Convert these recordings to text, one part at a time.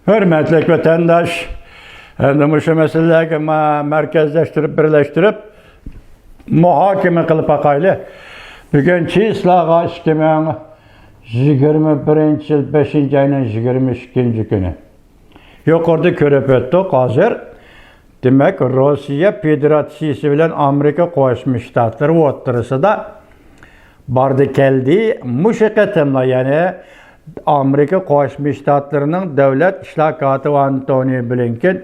Hürmetlik vatandaş, endi şu meselelerni merkezleştirip, birleştirip, muhakeme kılıp akaylı. Bugünkü islaha 2021 yıl 5. ayının 22. günü. Yukarıda körüp öttük hazır. Demek Rusya Federasyası bilen Amerika Qo'shma Shtatlari o'rtasida bardı keldi. Muşaqatimla yani Amerika Qo'shma Shtatlarining davlat ishlar katibi Antony Blinken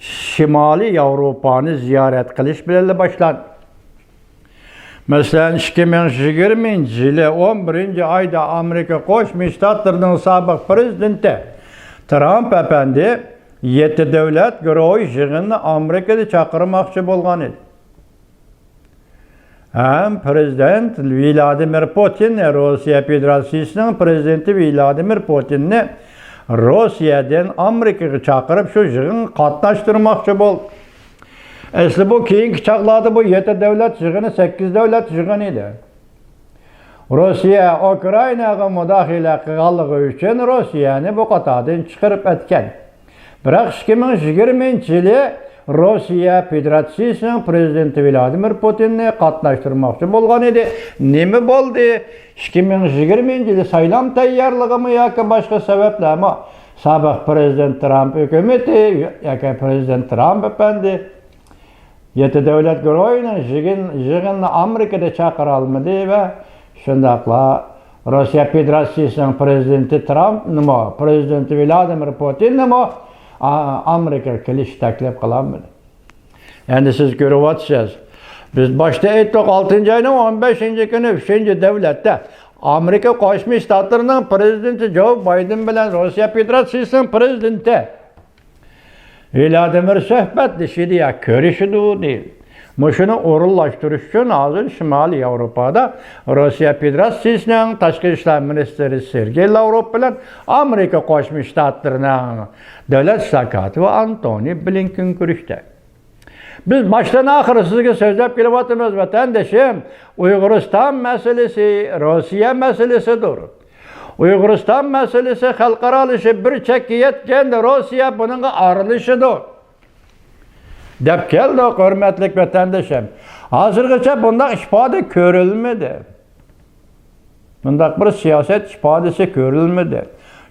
Shimoliy Yevropani ziyorat qilish bilan boshlandi. Mesela 2020 yılı 11. ayda Amerika Qo'shma Shtatlarining sobiq prezidenti Trump efendi 7 devlet guruhi yig'inini Amerikada chaqirmoqchi bo'lgan edi. Hem Prezident Vladimir Putin, Rusya Federasyası'nın prezidenti Vladimir Putin'ni Rusya'dan Amerika'ya çağırıp şu yig'in qatnaştırmoqchi bo'ldi. Asli bu keyingi chaqlarda bu 7 devlet yig'ini 8 devlet yig'ini edi. Rusya Ukraynaga mudofaa qilganligi uchun Rossiyani bu qatordan chiqarib o'tgan. Biroq 2020 yılı Rusya Federasyası'nın prezidenti Vladimir Putin'ni qatnaştırmoqchi bo'lgan edi. Nima bo'ldi? 2020 yılı saylam tayyorligimi yoki boshqa sabablarmi? Sobiq prezident Trump hukumati yoki prezident Trump efendi 7 devlet guruhining yig'inini Amerikada chaqira olmadi va shundaqla Rusya Federasyası'nın prezidenti Trump nima, prezidenti Vladimir Putin nima Amerika kelish taklif qilamiz. Endi siz ko'ryapsiz. Biz boshda aytdik 6 ayning 15 kuni 3 davlatda Amerika Qo'shma Shtatlarining prezidenti Joe Biden bilan Rusya Federasyasıning prezidenti Vladimir suhbatlashdi ya ko'rishdi deydi. Muşunu orullaştırış için hazır Şimali Avrupa'da Rusya Federasyası'nın Tashqi ishlar ministri Sergey Lavrov bilan Amerika Qo'shma Shtatlarining davlat ishlar katibi Antony Blinken ko'rishdi. Biz baştan ahire sizga so'zlab kelyapmiz vatandoshim. Uyg'uriston masalasi Rossiya masalasidir. Uyg'uriston masalasi xalqaro ishi bir chekka yetgan Rossiya buningga arilishidir. Dep keldi hürmetlik vatandaşım. Hazırgacha bunda ifade görülmedi. Bunda bir siyaset ifadesi görülmedi.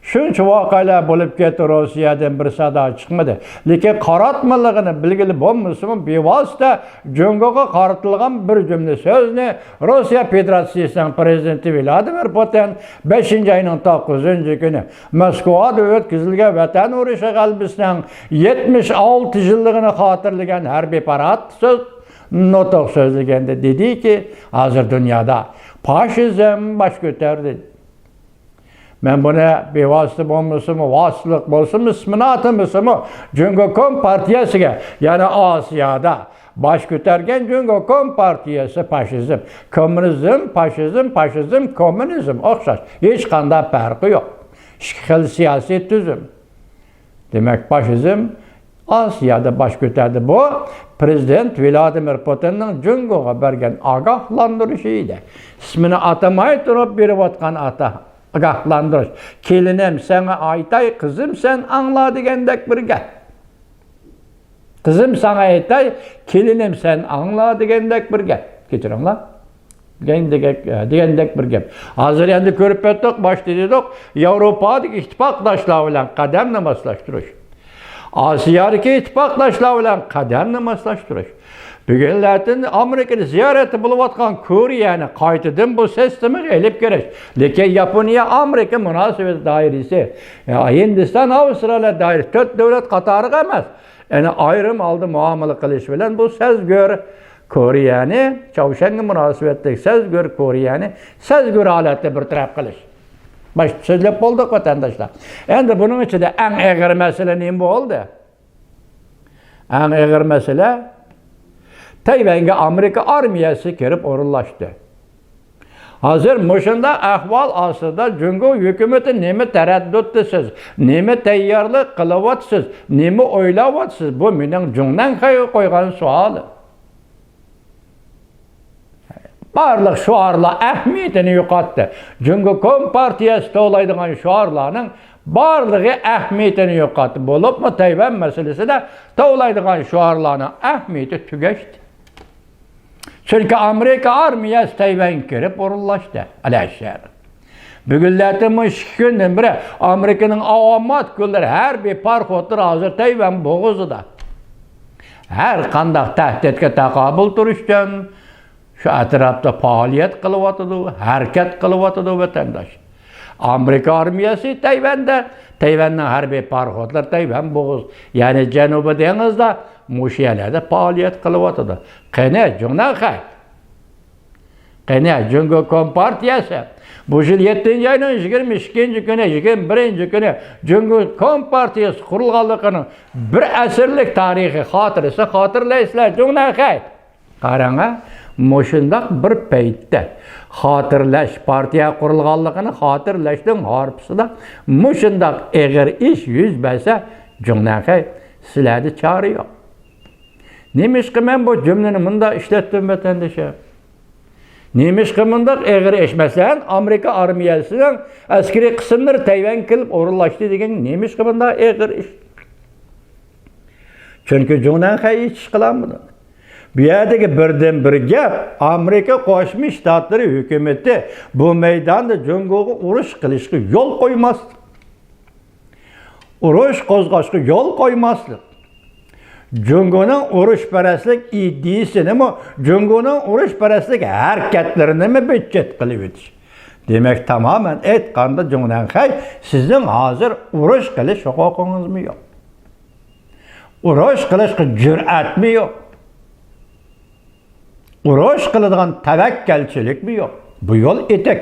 Shuncha voqealar bo'lib ketdi, Rossiyadan bir sado chiqmadi. Lekin qaratmaligini bilgili bo'lmasimi, bevosita Jungoga qaratilgan bir jumla so'zni Rossiya Federasyasıning prezidenti Vladimir Putin 5 ayning 9 kuni Moskvada o'tkazilgan Vatan urushi g'alabasining 76 yilligini xotirlagan harbiy parad so'z nutq so'zlaganda dediki, hozir dunyoda faşizm bosh ko'tardi. Ben buna bevosita bo'lmasimi, vasitlik bo'lsinmi, ismini atamisimi, Jungo partiyasiga, yani Osiyoda bosh ko'targan Jungo partiyasi faşizm, kommunizm, faşizm, kommunizm o'xshash. Hech qanday farqi yo'q. Ikki xil siyosiy tuzum. Demak, faşizm Osiyoda bosh ko'tardi. Bu prezident Vladimir Putinning Jungoga bergan ogohlantirishi edi. Ismini atamay turib berayotgan ogohlantirish. Kelinim sana aytay, kızım sen anla degandek bir gap. Kızım sana aytay, kelinim sen anla degandek bir gap. Kechiringlar. Degandek bir gap. Hozir endi ko'rib o'tdik, boshda dedik, Yevropadagi ittifoqdoshlar bilan qadamni moslashtirish. Osiyodagi ittifoqdoshlar bilan qadamni moslashtirish. Bugunlardan Amerikada ziyarati bo'layotgan Koreyani qaytadan bu sistemaga elib kirish. Lekin Yaponiya Amerika munosabat doirasi, Hindiston, Avstraliya doirasi 4 davlat qatoriga emas. Yani ayrım aldı muamele qilish bilan bu sezgör Koreyani, Çavuşanga munosabatdagi sezgör Koreyani sezgör holatda bir taraf qilish. Başta so'zlab bo'ldik vatandoshlar. Endi buning ichida eng og'ir masala nima bo'ldi? Eng og'ir masala Tayvanga Amerika armiyasi kirib o'rinlashdi. Hozir mushunda ahvol ostida Jungo hukumati nima taraddudsiz, nima tayyorlik qilyapsiz, nima o'ylayapsiz? Bu mening jungdan qo'ygan savolim. Barliq şuarlar ahmiyetini yo'qotdi. Jungo Partiyasi to'laydigan şuarlarning barlığı əhmiyetini yo'qotib bo'libmi, Tayvan masalasida tovlaydigan shuarlarning əhmiyeti tugashdi. Chunki Amerika armiyasi Tayvanga kirib o'rinlashdi. Alashar. Bugunlarda ikki kundan beri Amerikaning avomat kunlari harbiy parxodlar hozir Tayvan bo'g'izida. Har qanday tahdidga taqobil turishdan şu atrofda faoliyat qilyotidi, harakat qilyotidi vatandosh. Amerika armiyasi Tayvanda, Tayvanning harbiy parxodlar Tayvan bo'g'iz, ya'ni Janubiy dengizda mushiyalarda faoliyat qilyotidi. Qani Junaqay. Qani Jungo Kompartiyasi bu yil 7-oyning 22-kuni, 21-kuni Jungo Kompartiyasi qurilganligining bir asrlik tarixiy xotirasi xotirlaysizlar Junaqay. Qarang, Moşundaq bir paytda xotirlash partiya qurilganligini xotirlashning harpisida moşundaq eg'ir ish yuz bersa Junaqay sizlarni chori yo'q. Nemishqa men bu jumlani bunda ishlatdim vatandoshlar. Nemishqa bundaq eg'ir ish masalan Amerika armiyasining askariy qismlari Tayvan kelib o'rinlashdi degan nemishqa bunda eg'ir ish. Chunki Junaqay ish qilamadi. Bu yerdagi birdan bir gap, Amerika Qo'shma Shtatlari hukumati bu maydonda Jungoga urush qilishga yo'l qo'ymaslik. Urush qo'zg'ashga yo'l qo'ymaslik. Jungoning urushparastlik ideyasini mi, Jungoning urushparastlik harakatlarini mi budjet qilib o'tish. Demak, tamamen aytganda Junaqay, sizning hozir urush qilish huquqingizmi yo'q? Urush qilishga jur'atmi yo'q? Urush qiladigan tavakkalchilikmi yo'q? Bu yo'l etik.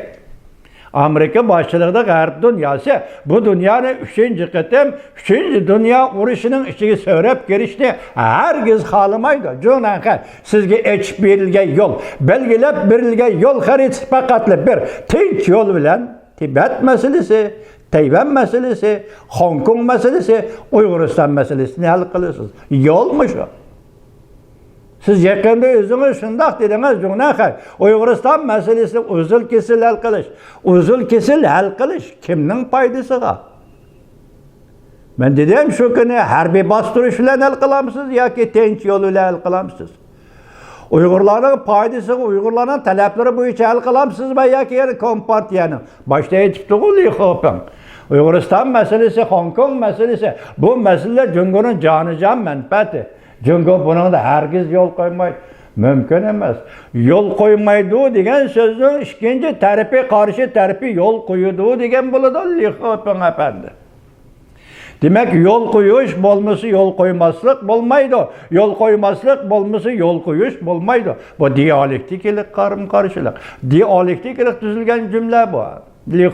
Amerika boshchiligida G'arb dunyosi bu dunyoni 3-qatim 3-dunyo urushining ichiga so'rab kirishni hargiz xohlamaydi. Junaqay, sizga ochib berilgan yo'l, belgilab berilgan yo'l xaritasi faqat bir tinch yo'l bilan Tibet masalasi, Tayvan masalasi, Hong Kong masalasi, Uyg'uriston masalasini hal qilasiz. Yo'lmi shu? Siz yaqinda o'zingiz shundoq dedingiz, Junaqay, Uyg'uriston masalasini uzul kesil hal qilish. Uzul kesil hal qilish kimning foydasiga? Men dedim shu kuni harbiy bostirish bilan hal qilamsiz yoki tinch yo'l bilan hal qilamsiz? Uyg'urlarning foydasiga, Uyg'urlarning talablari bo'yicha hal qilamsizmi yoki Kompartiyaning boshda aytibdi-ku Xoping. Uyg'uriston masalasi, Hong Kong masalasi, bu masala Jungoning jonijon manfaati. Jungo buningda hargiz yo'l qo'ymaydi. Mümkün emas. Yo'l qo'ymaydi degan so'zning ikkinchi tarafi qarshi tarafi yo'l qo'yadi degan bo'ladi Xoping apandi. Demak, yo'l qo'yish bo'lmasa yo'l qo'ymaslik bo'lmaydi. Yo'l qo'ymaslik bo'lmasa yo'l qo'yish bo'lmaydi. Bu dialektikalik qarim-qarshilik. Dialektikalik tuzilgan jumla bu.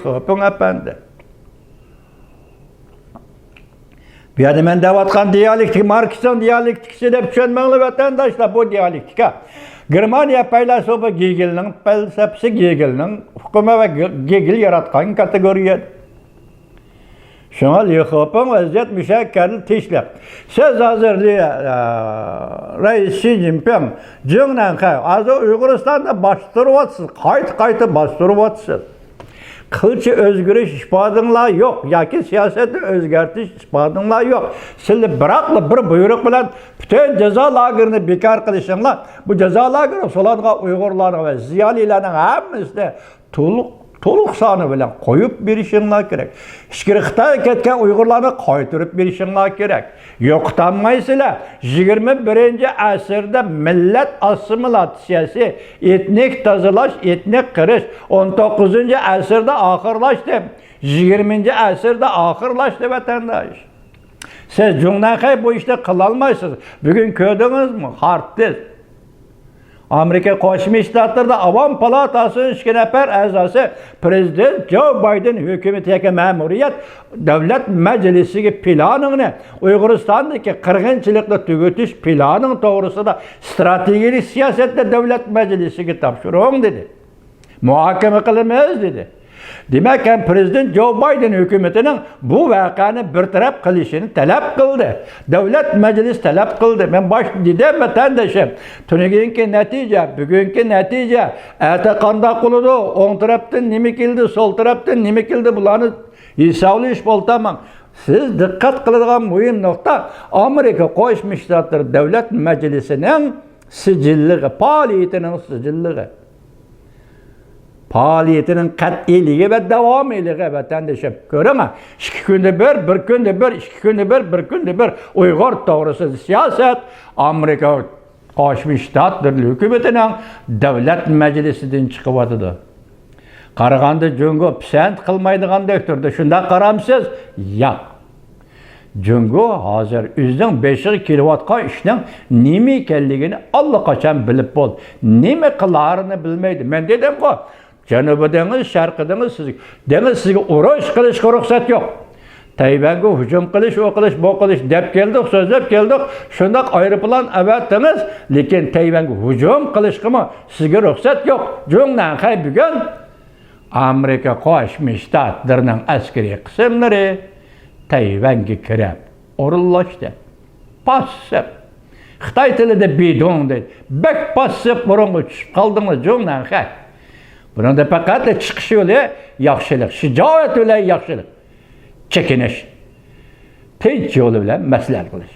Xoping apandi. Bu yerda men deyotgan dialektik, Marksning dialektikasi deb tushunmanglar vatandoshlar, bu dialektika. Germaniya faylasufi Hegelning falsafasi, Hegelning hukmi va Hegel yaratgan kategoriya. Şuna Xoping vaziyat mushakkal tishliq. Siz hozirli Rais Xi Jinping Junaqay, hozir Uyg'uristonda bostiryapsiz, qayta bostiryapsiz. Qilchi o'zgarish isbotinglar yo'q yoki siyosatni o'zgartirish isbotinglar yo'q. Sizlar biroqli bir buyruq bilan butun jazo lagerini bekor qilishinglar, bu jazo lageri so'ladigan Uyg'urlarning va ziyolilarning hammasini to'liq soni bilan qo'yib berishinglar kerak. Ichkari Xitoyga ketgan Uyg'urlarni qaytarib berishinglar kerak. Yo'qotmaysizlar. 21-asrda millat assimilatsiyasi, etnik tozalash, etnik qirish 19-asrda oxirlashdi. 20-asrda oxirlashdi vatandosh. Siz Junaqay bu ishni qila olmaysiz. Bugun ko'rdingizmi? Hartdiz. Amerika Qo'shma Shtatlarida Avom palatasining 2 nafar a'zosi prezident Joe Biden hukumatiga ma'muriyat davlat majlisiga planini Uyg'uristondagi qirg'inchilikni tugutish planining to'g'risida strategik siyosatda davlat majlisiga topshiring dedi. Muhokama qilamiz dedi. Demak, prezident Joe Biden hukumatining bu voqeani bartaraf qilishini talab qildi. Davlat majlisi talab qildi. Men bosh dedim vatandoshim, tunugungi natija, bugungi natija, ata qanday qildi, o'ng tarafdan nima keldi, so'l tarafdan nima keldi, bularni Hesablı iş bol tamam. Siz dikkat kıladigan mühim nokta Amerika Qo'shma Shtatlar Davlat Majlisining sijilligi, faoliyatining sijilligi. Faoliyatining qat'iyligi va davomiyligi vatandoshlar. Ko'ring, 2 kunda bir kunda bir, 2 kunda bir kunda bir Uyg'ur to'g'risida siyosat Amerika Qo'shma Shtatlar hukumatining Davlat Majlisidan chiqyapti. Qaraganda Jungo pisand qilmaydigandek turdi. Shunda qaramsiz? Yo'q. Jungo hozir o'zining beshiga kelayotgan ishning nima ekanligini allaqachon bilib bo'ldi. Nima qilarini bilmaydi. Men dedim-ku, Janubiy dengiz, Sharqiy dengiz sizga urush qilishga ruxsat yo'q. Tayvanga hujum qilish, o qilish, bu qilish deb keldik, so'zlab keldik. Shundoq aeroplan avatdingiz, lekin Tayvanga hujum qilishga sizga ruxsat yo'q. Jungdan hay bugun Amerika Qo'shma Shtatlarining askariy qismlari Tayvanga kirib o'rinlashdi. Passiv. Xitoy tilida bidon deydi. Bak passiv burunga tushib qoldingiz jungdan hay. Buningda faqat chiqish yo'li yaxshilik, shijoat bilan yaxshilik. Chekinish. Tinch yo'li bilan maslahat qilish.